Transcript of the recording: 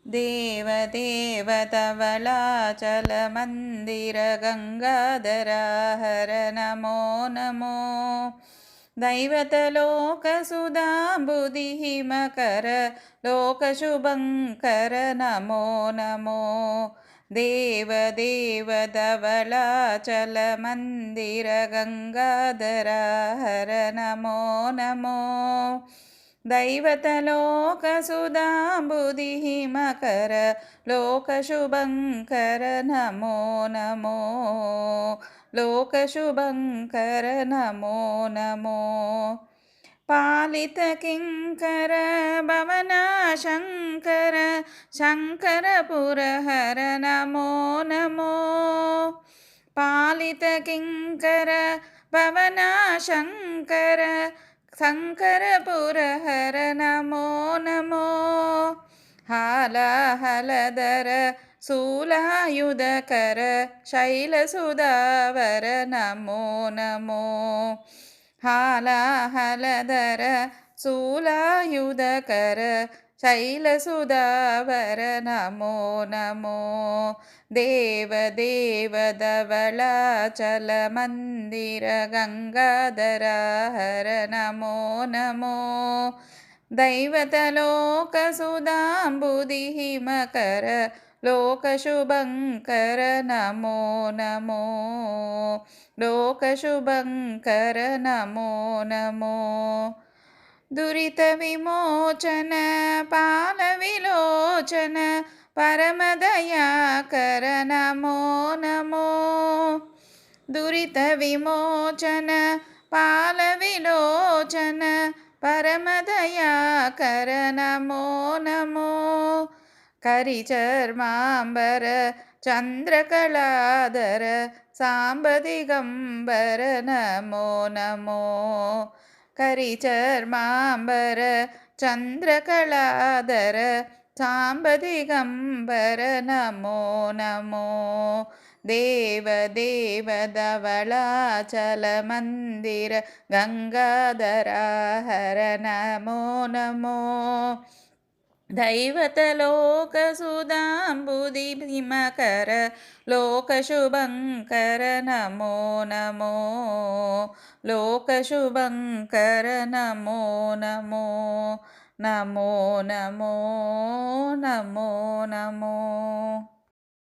देवदेव धवलाचलमन्दिर गङ्गाधरा हर नमो नमो। दैवतलोकसुधाम्बुधिमकर लोकशुभङ्कर नमो नमो। देवदेव धवलाचलमन्दिर गङ्गाधरा हर नमो नमो। दैवतलोकसुधाम्बुधिमकर लोकशुभङ्कर नमो नमो। लोकशुभङ्कर नमो नमो। पालितकिङ्कर भवनाशङ्कर शङ्करपुरहर नमो नमो। पालितकिङ्कर भवनाशङ्कर शङ्करपुरहर नमो नमो। हालाहलधर शूलायुधकर शैलसुधावर नमो नमो। हालाहलधर शूलायुधकर शैलसुधावर नमो नमो। देवदेव धवलाचलमन्दिर गङ्गाधरा हर नमो नमो। दैवतलोकसुधाम्बुधिमकर लोकशुभङ्कर नमो नमो। लोकशुभङ्कर नमो नमो। दुरितविमोचन पालविलोचन परमदयाकर नमो नमो। दुरितविमोचन पालविलोचन परमदयाकर नमो नमो। करिचर्माम्बर चन्द्रकलाधर साम्बदिगम्बर नमो नमो। करिचर्माम्बर चन्द्रकलाधर साम्बदिगम्बर नमो नमो। देवदेव धवलाचलमन्दिर गङ्गाधरा हर नमो नमो। दैवतलोकसुधाम्बुधिमकर लोकशुभङ्कर नमो नमो। लोकशुभङ्कर नमो नमो। नमो नमो नमो नमो।